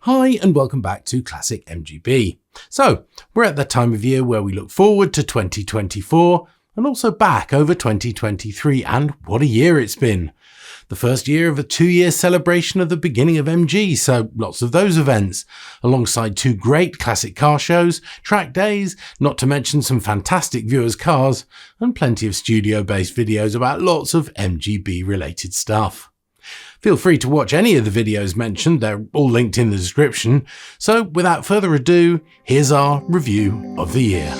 Hi and welcome back to Classic MGB. So, we're at that time of year where we look forward to 2024 and also back over 2023, and what a year it's been. The first year of a 2-year celebration of the beginning of MG, so lots of those events, alongside 2 great classic car shows, track days, not to mention some fantastic viewers' cars, and plenty of studio-based videos about lots of MGB-related stuff. Feel free to watch any of the videos mentioned, they're all linked in the description. So without further ado, here's our review of the year.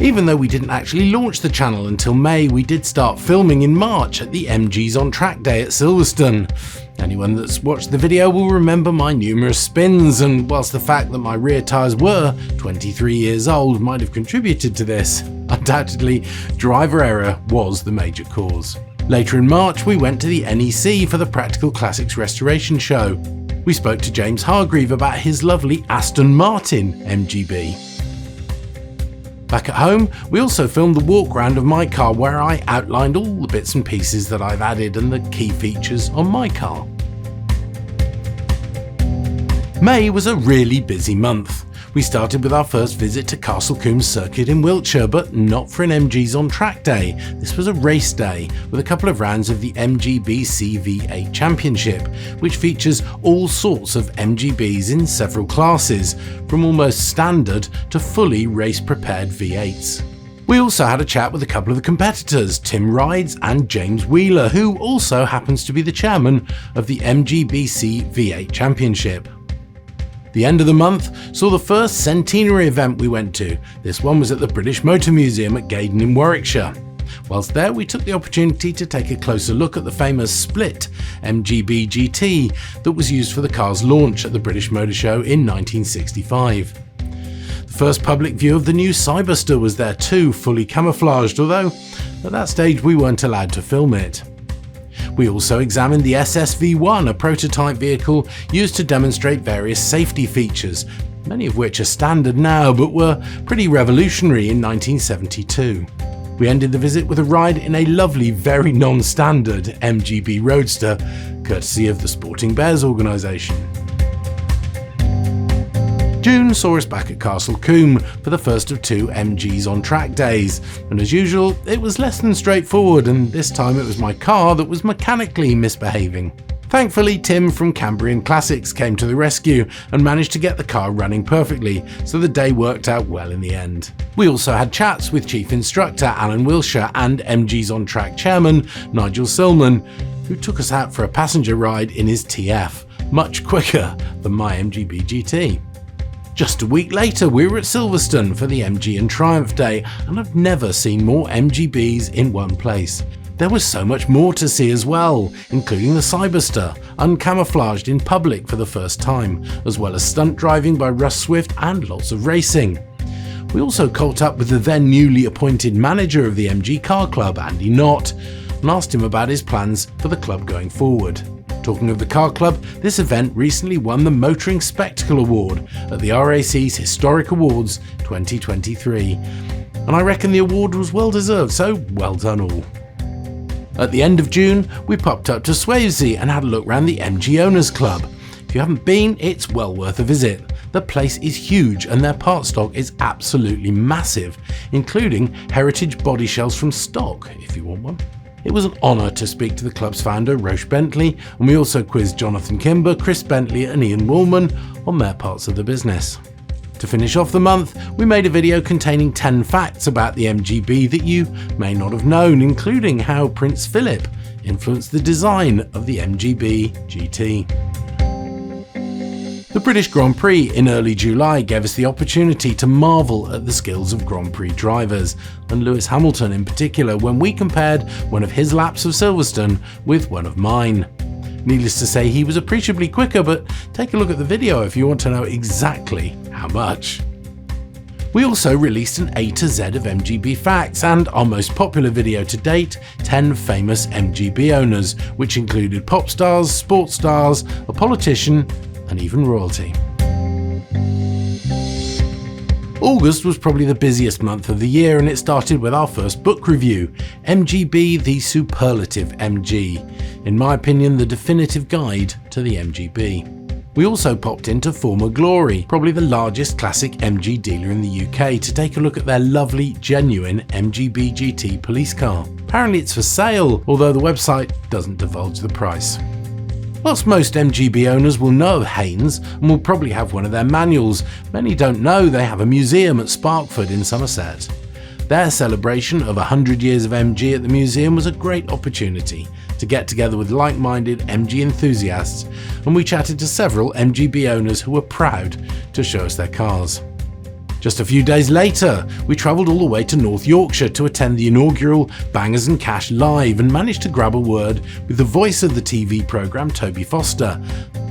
Even though we didn't actually launch the channel until May, we did start filming in March at the MG's on Track Day at Silverstone. Anyone that's watched the video will remember my numerous spins, and whilst the fact that my rear tyres were 23 years old might have contributed to this, undoubtedly driver error was the major cause. Later in March we went to the NEC for the Practical Classics Restoration Show. We spoke to James Hargreave about his lovely Aston Martin MGB. Back at home, we also filmed the walk round of my car where I outlined all the bits and pieces that I've added and the key features on my car. May was a really busy month. We started with our first visit to Castle Combe Circuit in Wiltshire, but not for an MG's on Track Day. This was a race day with a couple of rounds of the MGB-GT Championship, which features all sorts of MGBs in several classes, from almost standard to fully race-prepared V8s. We also had a chat with a couple of the competitors, Tim Rides and James Wheeler, who also happens to be the chairman of the MGB-GT V8 Championship. The end of the month saw the first centenary event we went to. This one was at the British Motor Museum at Gaydon in Warwickshire. Whilst there, we took the opportunity to take a closer look at the famous split MGB-GT that was used for the car's launch at the British Motor Show in 1965. The first public view of the new Cyberster was there too, fully camouflaged, although at that stage we weren't allowed to film it. We also examined the SSV1, a prototype vehicle used to demonstrate various safety features, many of which are standard now but were pretty revolutionary in 1972. We ended the visit with a ride in a lovely, very non-standard MGB Roadster, courtesy of the Sporting Bears organisation. June saw us back at Castle Combe for the first of 2 MG's on Track days, and as usual it was less than straightforward, and this time it was my car that was mechanically misbehaving. Thankfully, Tim from Cambrian Classics came to the rescue and managed to get the car running perfectly, so the day worked out well in the end. We also had chats with Chief Instructor Alan Wilshire and MG's on Track Chairman Nigel Silman, who took us out for a passenger ride in his TF, much quicker than my MGB-GT. Just a week later we were at Silverstone for the MG and Triumph Day, and I've never seen more MGBs in one place. There was so much more to see as well, including the Cyberster, uncamouflaged in public for the first time, as well as stunt driving by Russ Swift and lots of racing. We also caught up with the then newly appointed manager of the MG Car Club, Andy Knott, and asked him about his plans for the club going forward. Talking of the car club, this event recently won the Motoring Spectacle Award at the RAC's Historic Awards 2023, and I reckon the award was well deserved, so well done all. At the end of June, we popped up to Swavesey and had a look around the MG Owners Club. If you haven't been, it's well worth a visit. The place is huge and their part stock is absolutely massive, including heritage body shells from stock if you want one. It was an honour to speak to the club's founder, Roche Bentley, and we also quizzed Jonathan Kimber, Chris Bentley and Ian Woolman on their parts of the business. To finish off the month, we made a video containing 10 facts about the MGB that you may not have known, including how Prince Philip influenced the design of the MGB-GT. The British Grand Prix in early July gave us the opportunity to marvel at the skills of Grand Prix drivers, and Lewis Hamilton in particular, when we compared one of his laps of Silverstone with one of mine. Needless to say, he was appreciably quicker, but take a look at the video if you want to know exactly how much. We also released an A to Z of MGB facts and our most popular video to date, 10 famous MGB owners, which included pop stars, sports stars, a politician and even royalty. August was probably the busiest month of the year, and it started with our first book review, MGB the Superlative MG. In my opinion, the definitive guide to the MGB. We also popped into Former Glory, probably the largest classic MG dealer in the UK, to take a look at their lovely, genuine MGB-GT police car. Apparently it's for sale, although the website doesn't divulge the price. Whilst most MGB owners will know of Haynes and will probably have one of their manuals, many don't know they have a museum at Sparkford in Somerset. Their celebration of 100 years of MG at the museum was a great opportunity to get together with like-minded MG enthusiasts, and we chatted to several MGB owners who were proud to show us their cars. Just a few days later, we travelled all the way to North Yorkshire to attend the inaugural Bangers and Cash Live and managed to grab a word with the voice of the TV programme, Toby Foster,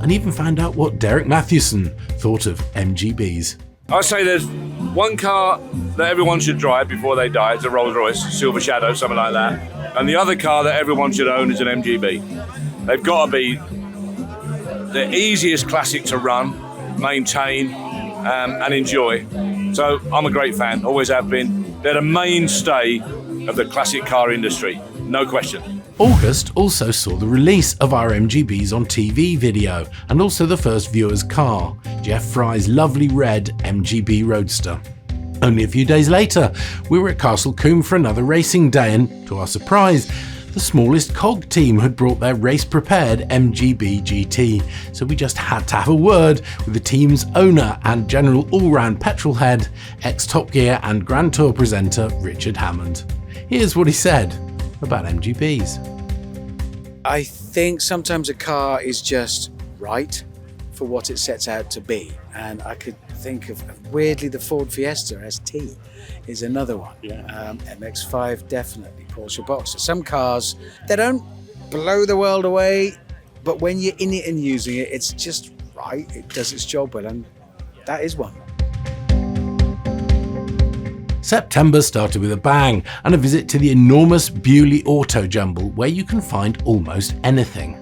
and even found out what Derek Mathewson thought of MGBs. I say there's one car that everyone should drive before they die. It's a Rolls Royce, Silver Shadow, something like that. And the other car that everyone should own is an MGB. They've got to be the easiest classic to run, maintain, and enjoy. So I'm a great fan, always have been. They're the mainstay of the classic car industry, no question. August also saw the release of our MGBs on TV video, and also the first viewer's car, Jeff Fry's lovely red MGB Roadster. Only a few days later, we were at Castle Combe for another racing day, and to our surprise, the smallest cog team had brought their race-prepared MGB-GT, so we just had to have a word with the team's owner and general all-round petrol head, ex-Top Gear and Grand Tour presenter Richard Hammond. Here's what he said about MGBs. I think sometimes a car is just right for what it sets out to be, and I could think of, weirdly, the Ford Fiesta ST is another one. MX-5 definitely, Porsche Boxster. Some cars, they don't blow the world away, but when you're in it and using it, it's just right, it does its job well, and that is one. September started with a bang and a visit to the enormous Bewley Auto Jumble, where you can find almost anything.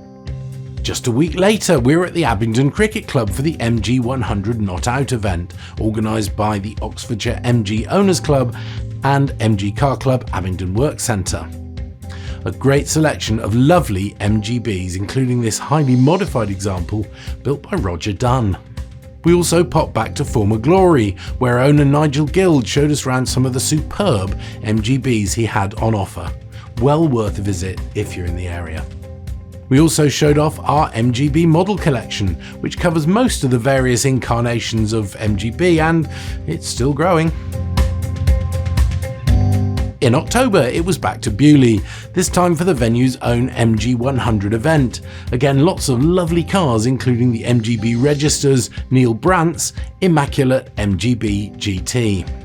Just a week later, we were at the Abingdon Cricket Club for the MG 100 Not Out event, organised by the Oxfordshire MG Owners Club and MG Car Club Abingdon Works Centre. A great selection of lovely MGBs, including this highly modified example built by Roger Dunn. We also popped back to Former Glory, where owner Nigel Guild showed us around some of the superb MGBs he had on offer. Well worth a visit if you're in the area. We also showed off our MGB model collection, which covers most of the various incarnations of MGB, and it's still growing. In October, it was back to Bewley, this time for the venue's own MG 100 event. Again, lots of lovely cars, including the MGB Registers, Neil Brandt's immaculate MGB-GT.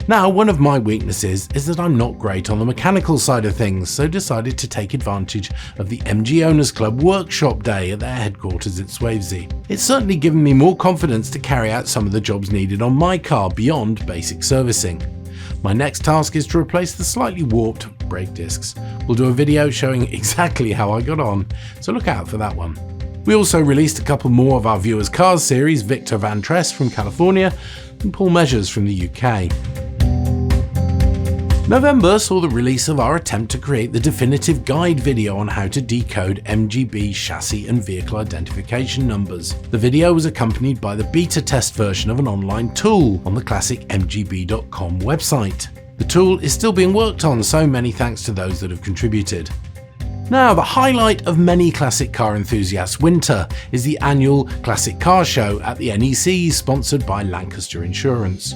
Now, one of my weaknesses is that I'm not great on the mechanical side of things, so decided to take advantage of the MG Owners Club workshop day at their headquarters at Swavesey. It's certainly given me more confidence to carry out some of the jobs needed on my car beyond basic servicing. My next task is to replace the slightly warped brake discs. We'll do a video showing exactly how I got on, so look out for that one. We also released a couple more of our Viewers Cars series, Victor Van Tress from California and Paul Measures from the UK. November saw the release of our attempt to create the definitive guide video on how to decode MGB chassis and vehicle identification numbers. The video was accompanied by the beta test version of an online tool on the classic MGB.com website. The tool is still being worked on, so many thanks to those that have contributed. Now, the highlight of many classic car enthusiasts' winter is the annual Classic Car Show at the NEC, sponsored by Lancaster Insurance.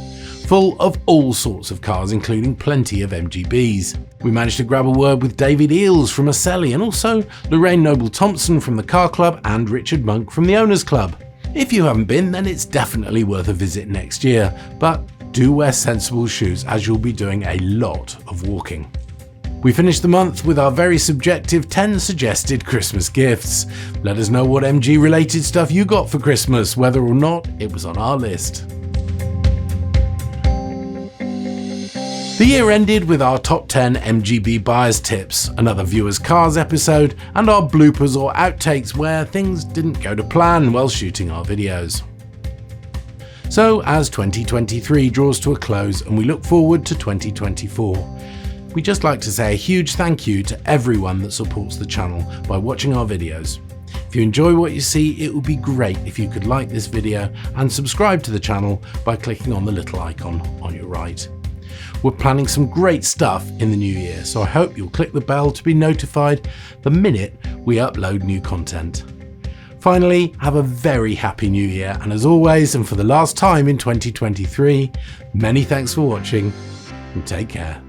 Full of all sorts of cars, including plenty of MGBs. We managed to grab a word with David Eales from Oselli, and also Lorraine Noble-Thompson from the Car Club and Richard Monk from the Owners Club. If you haven't been, then it's definitely worth a visit next year, but do wear sensible shoes, as you'll be doing a lot of walking. We finished the month with our very subjective 10 suggested Christmas gifts. Let us know what MG related stuff you got for Christmas, whether or not it was on our list. The year ended with our top 10 MGB buyers tips, another Viewers Cars episode, and our bloopers or outtakes where things didn't go to plan while shooting our videos. So as 2023 draws to a close and we look forward to 2024, we'd just like to say a huge thank you to everyone that supports the channel by watching our videos. If you enjoy what you see, it would be great if you could like this video and subscribe to the channel by clicking on the little icon on your right. We're planning some great stuff in the new year, so I hope you'll click the bell to be notified the minute we upload new content. Finally, have a very happy new year, and as always, and for the last time in 2023, many thanks for watching and take care.